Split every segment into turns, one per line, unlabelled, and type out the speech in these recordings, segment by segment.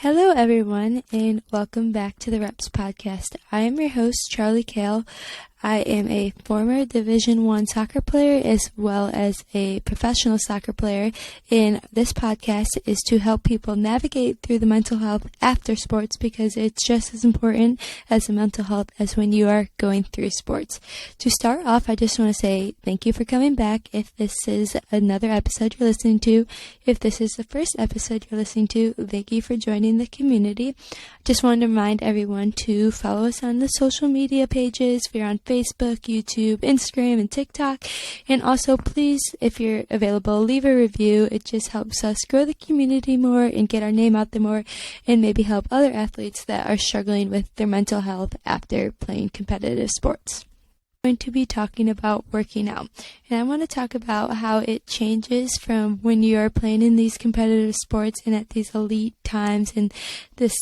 Hello, everyone, and welcome back to the Reps podcast. I am your host, Charlie Kale. I am a former Division I soccer player as well as a professional soccer player, and this podcast is to help people navigate through the mental health after sports because it's just as important as the mental health as when you are going through sports. To start off, I just want to say thank you for coming back. If this is another episode you're listening to, if this is the first episode you're listening to, thank you for joining the community. Just wanted to remind everyone to follow us on the social media pages. We're on Facebook, YouTube, Instagram, and TikTok. And also, please, if you're available, leave a review. It just helps us grow the community more and get our name out there more and maybe help other athletes that are struggling with their mental health after playing competitive sports. I'm going to be talking about working out, and I want to talk about how it changes from when you are playing in these competitive sports and at these elite times and this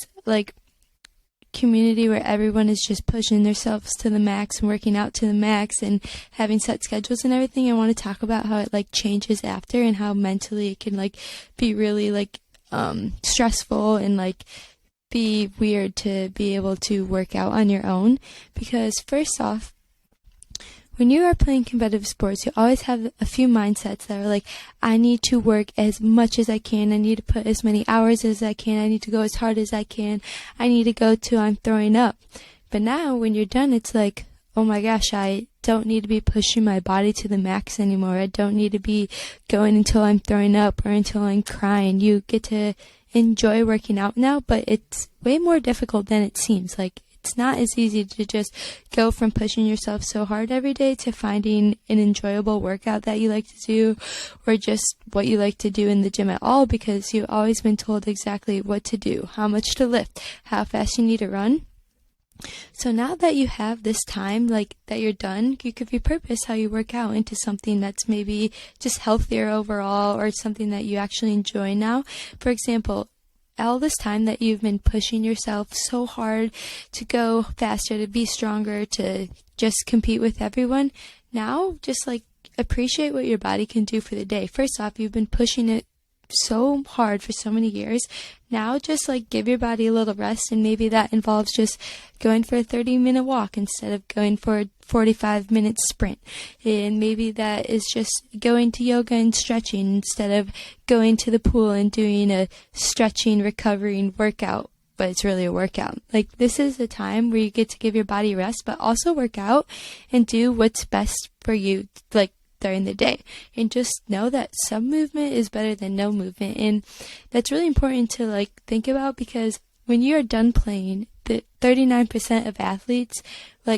community where everyone is just pushing themselves to the max and working out to the max and having set schedules and everything. I want to talk about how it changes after and how mentally it can be really stressful and be weird to be able to work out on your own. Because first off, when you are playing competitive sports, you always have a few mindsets that are I need to work as much as I can. I need to put as many hours as I can. I need to go as hard as I can. I need to go till I'm throwing up. But now when you're done, it's oh my gosh, I don't need to be pushing my body to the max anymore. I don't need to be going until I'm throwing up or until I'm crying. You get to enjoy working out now, but it's way more difficult than it seems. It's not as easy to just go from pushing yourself so hard every day to finding an enjoyable workout that you like to do or just what you like to do in the gym at all, because you've always been told exactly what to do, how much to lift, how fast you need to run. So now that you have this time, that you're done, you could repurpose how you work out into something that's maybe just healthier overall or something that you actually enjoy now. For example, all this time that you've been pushing yourself so hard to go faster, to be stronger, to just compete with everyone, now just appreciate what your body can do for the day. First off, you've been pushing it so hard for so many years. Now just give your body a little rest, and maybe that involves just going for a 30-minute walk instead of going for a 45-minute sprint. And maybe that is just going to yoga and stretching instead of going to the pool and doing a stretching, recovering workout, but it's really a workout. This is a time where you get to give your body rest, but also work out and do what's best for you, during the day. And just know that some movement is better than no movement. And that's really important to think about, because when you are done playing, the 39% of athletes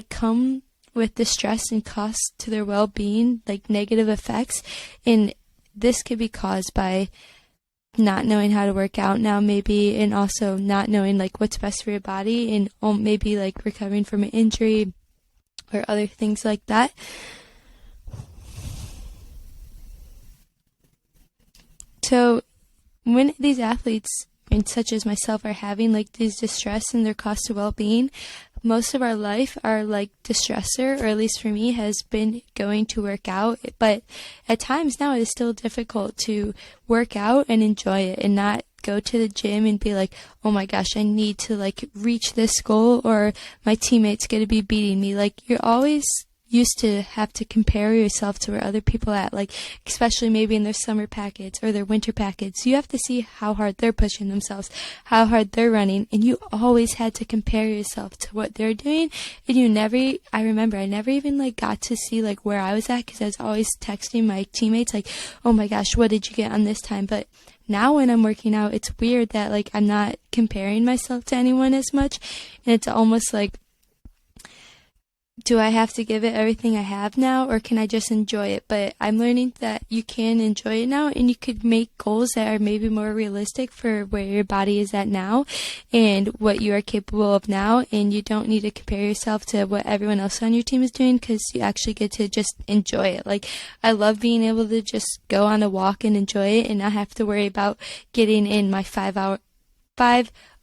come with the stress and cost to their well-being, negative effects. And this could be caused by not knowing how to work out now, maybe, and also not knowing what's best for your body, and maybe recovering from an injury or other things like that. So when these athletes, such as myself, are having these distress and their cost to well-being, most of our life, our distressor, or at least for me, has been going to work out. But at times now it is still difficult to work out and enjoy it and not go to the gym and be oh my gosh, I need to reach this goal or my teammate's going to be beating me. You're always used to have to compare yourself to where other people at, especially maybe in their summer packets or their winter packets. You have to see how hard they're pushing themselves, how hard they're running, and you always had to compare yourself to what they're doing. And I remember I never even got to see where I was at, because I was always texting my teammates oh my gosh, what did you get on this time? But now when I'm working out, it's weird that I'm not comparing myself to anyone as much, and it's almost do I have to give it everything I have now, or can I just enjoy it? But I'm learning that you can enjoy it now, and you could make goals that are maybe more realistic for where your body is at now and what you are capable of now, and you don't need to compare yourself to what everyone else on your team is doing, because you actually get to just enjoy it. I love being able to just go on a walk and enjoy it and not have to worry about getting in my 5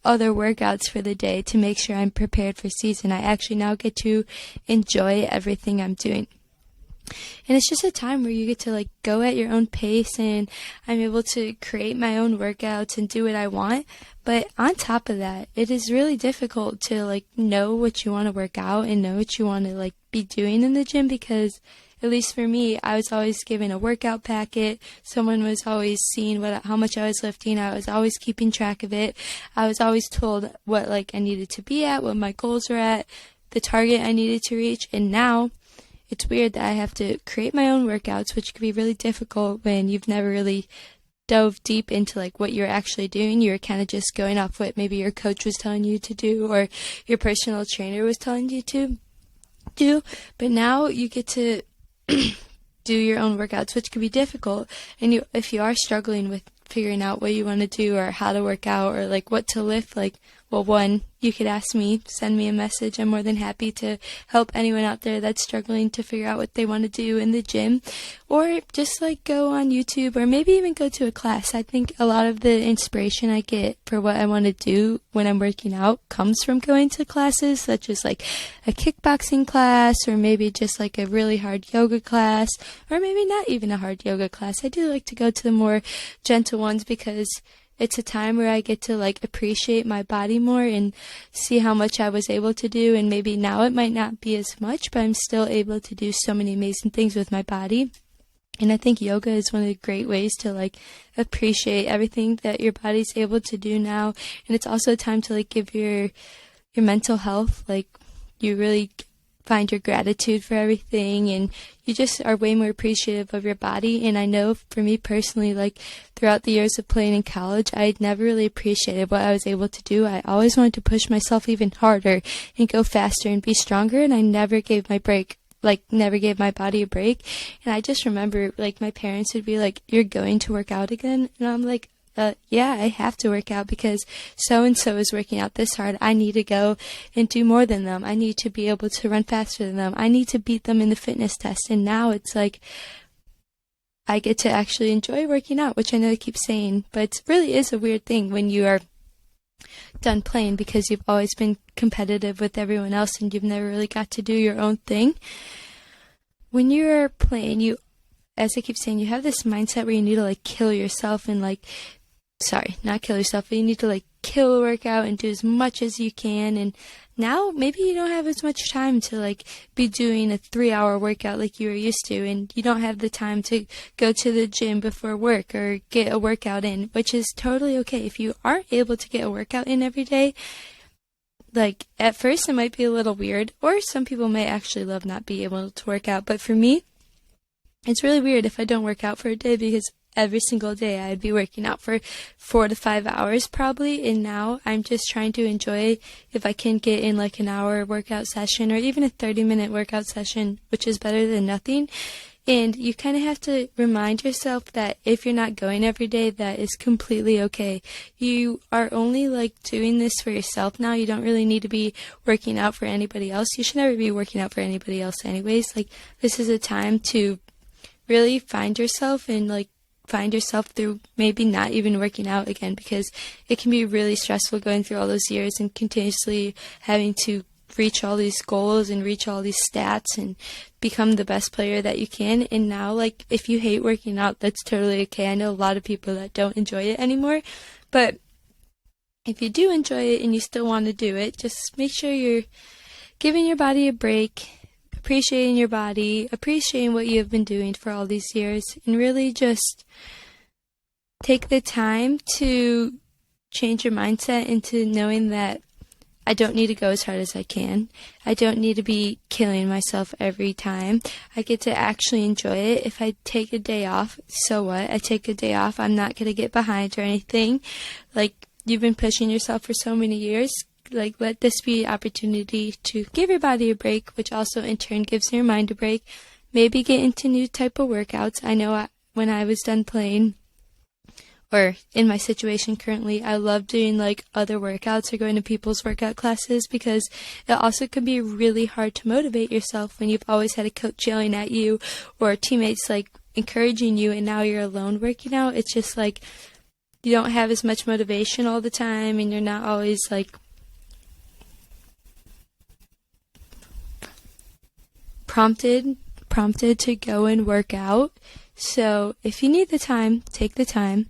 other workouts for the day to make sure I'm prepared for season. I actually now get to enjoy everything I'm doing. And it's just a time where you get to like go at your own pace, and I'm able to create my own workouts and do what I want. But on top of that, it is really difficult to like know what you want to work out and know what you want to like be doing in the gym, because at least for me, I was always given a workout packet. Someone was always seeing how much I was lifting. I was always keeping track of it. I was always told what like I needed to be at, what my goals were at, the target I needed to reach. And now it's weird that I have to create my own workouts, which can be really difficult when you've never really dove deep into like what you're actually doing. You're kind of just going off what maybe your coach was telling you to do or your personal trainer was telling you to do. But now you get to do your own workouts, which can be difficult. And if you are struggling with figuring out what you want to do or how to work out or like what to lift, like, well, one, you could ask me, send me a message. I'm more than happy to help anyone out there that's struggling to figure out what they want to do in the gym, or just like go on YouTube or maybe even go to a class. I think a lot of the inspiration I get for what I want to do when I'm working out comes from going to classes, such as like a kickboxing class or maybe just like a really hard yoga class, or maybe not even a hard yoga class. I do like to go to the more gentle ones because it's a time where I get to like appreciate my body more and see how much I was able to do. And maybe now it might not be as much, but I'm still able to do so many amazing things with my body. And I think yoga is one of the great ways to like appreciate everything that your body's able to do now. And it's also a time to like give your mental health, like you really find your gratitude for everything, and you just are way more appreciative of your body. And I know for me personally, like throughout the years of playing in college, I never really appreciated what I was able to do. I always wanted to push myself even harder and go faster and be stronger, and I never gave my body a break. And I just remember like my parents would be like, "You're going to work out again?" And I'm like, yeah, I have to work out because so-and-so is working out this hard. I need to go and do more than them. I need to be able to run faster than them. I need to beat them in the fitness test. And now it's like I get to actually enjoy working out, which I know I keep saying, but it really is a weird thing when you are done playing because you've always been competitive with everyone else and you've never really got to do your own thing. When you're playing, as I keep saying, you have this mindset where you need to like kill yourself and like, not kill yourself, but you need to like kill a workout and do as much as you can. And now maybe you don't have as much time to like be doing a 3-hour workout like you were used to, and you don't have the time to go to the gym before work or get a workout in, which is totally okay. If you aren't able to get a workout in every day, like at first it might be a little weird, or some people may actually love not being able to work out. But for me, it's really weird if I don't work out for a day, because every single day I'd be working out for 4 to 5 hours probably. And now I'm just trying to enjoy if I can get in like an hour workout session or even a 30-minute workout session, which is better than nothing. And you kind of have to remind yourself that if you're not going every day, that is completely okay. You are only like doing this for yourself now. You don't really need to be working out for anybody else. You should never be working out for anybody else anyways. Like, this is a time to really find yourself and like find yourself through maybe not even working out again, because it can be really stressful going through all those years and continuously having to reach all these goals and reach all these stats and become the best player that you can. And now, like, if you hate working out, that's totally okay. I know a lot of people that don't enjoy it anymore, but if you do enjoy it and you still want to do it, just make sure you're giving your body a break, appreciating your body, appreciating what you have been doing for all these years, and really just take the time to change your mindset into knowing that I don't need to go as hard as I can. I don't need to be killing myself every time. I get to actually enjoy it. If I take a day off, so what? I take a day off. I'm not going to get behind or anything. Like, you've been pushing yourself for so many years. Like, let this be an opportunity to give your body a break, which also in turn gives your mind a break. Maybe get into new type of workouts. I know when I was done playing, or in my situation currently, I love doing like other workouts or going to people's workout classes, because it also can be really hard to motivate yourself when you've always had a coach yelling at you or teammates like encouraging you, and now you're alone working out. It's just like you don't have as much motivation all the time, and you're not always like prompted prompted to go and work out. So if you need the time, take the time.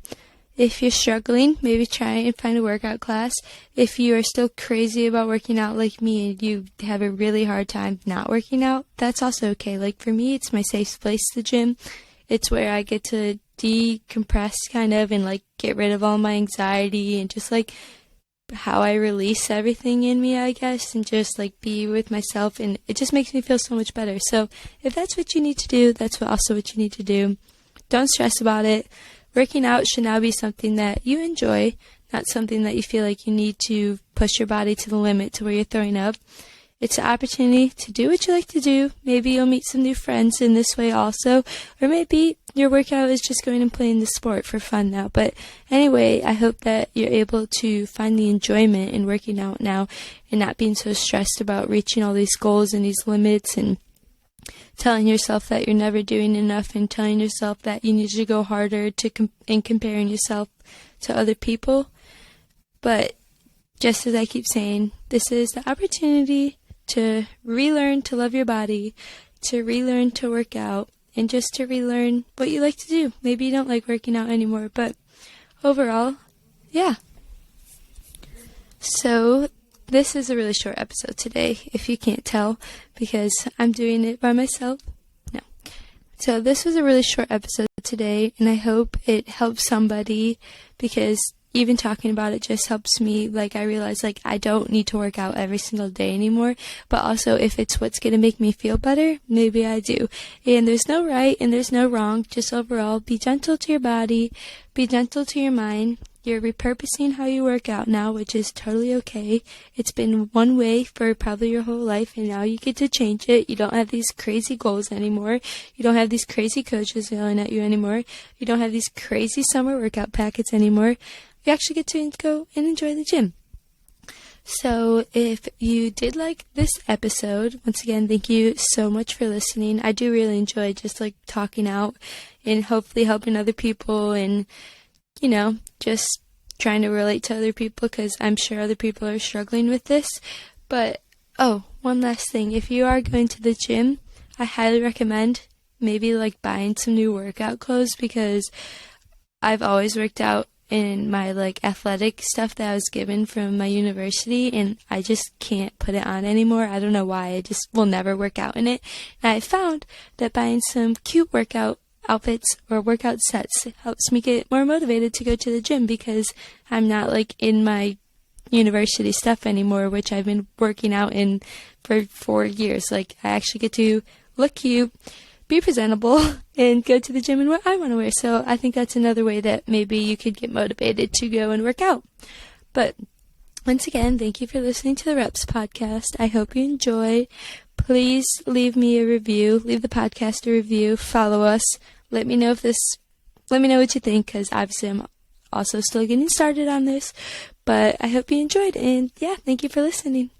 If you're struggling, maybe try and find a workout class. If you are still crazy about working out like me and you have a really hard time not working out, that's also okay. Like for me, it's my safe place, the gym. It's where I get to decompress kind of and like get rid of all my anxiety and just like how I release everything in me, I guess, and just like be with myself, and it just makes me feel so much better. So if that's what you need to do, that's also what you need to do. Don't stress about it. Working out should now be something that you enjoy, not something that you feel like you need to push your body to the limit to where you're throwing up. It's an opportunity to do what you like to do. Maybe you'll meet some new friends in this way also, or maybe your workout is just going and playing the sport for fun now. But anyway, I hope that you're able to find the enjoyment in working out now and not being so stressed about reaching all these goals and these limits and telling yourself that you're never doing enough and telling yourself that you need to go harder and comparing yourself to other people. But just as I keep saying, this is the opportunity to relearn to love your body, to relearn to work out, and just to relearn what you like to do. Maybe you don't like working out anymore, but overall, yeah. So this is a really short episode today, if you can't tell, because I'm doing it by myself. No. So this was a really short episode today, and I hope it helps somebody, because even talking about it just helps me. Like, I realize, like, I don't need to work out every single day anymore, but also if it's what's going to make me feel better, maybe I do. And there's no right and there's no wrong. Just overall, be gentle to your body, be gentle to your mind. You're repurposing how you work out now, which is totally okay. It's been one way for probably your whole life, and now you get to change it. You don't have these crazy goals anymore. You don't have these crazy coaches yelling at you anymore. You don't have these crazy summer workout packets anymore. You actually get to go and enjoy the gym. So if you did like this episode, once again, thank you so much for listening. I do really enjoy just like talking out and hopefully helping other people and, you know, just trying to relate to other people, because I'm sure other people are struggling with this. But, one last thing. If you are going to the gym, I highly recommend maybe like buying some new workout clothes, because I've always worked out in my like athletic stuff that I was given from my university, and I just can't put it on anymore. I don't know why. I just will never work out in it. And I found that buying some cute workout outfits or workout sets helps me get more motivated to go to the gym, because I'm not like in my university stuff anymore, which I've been working out in for 4 years. Like, I actually get to look cute, be presentable, and go to the gym in what I want to wear. So I think that's another way that maybe you could get motivated to go and work out. But once again, thank you for listening to the Reps podcast. I hope you enjoy. Please leave me a review. Leave the podcast a review. Follow us. Let me know what you think, because obviously I'm also still getting started on this. But I hope you enjoyed, and yeah, thank you for listening.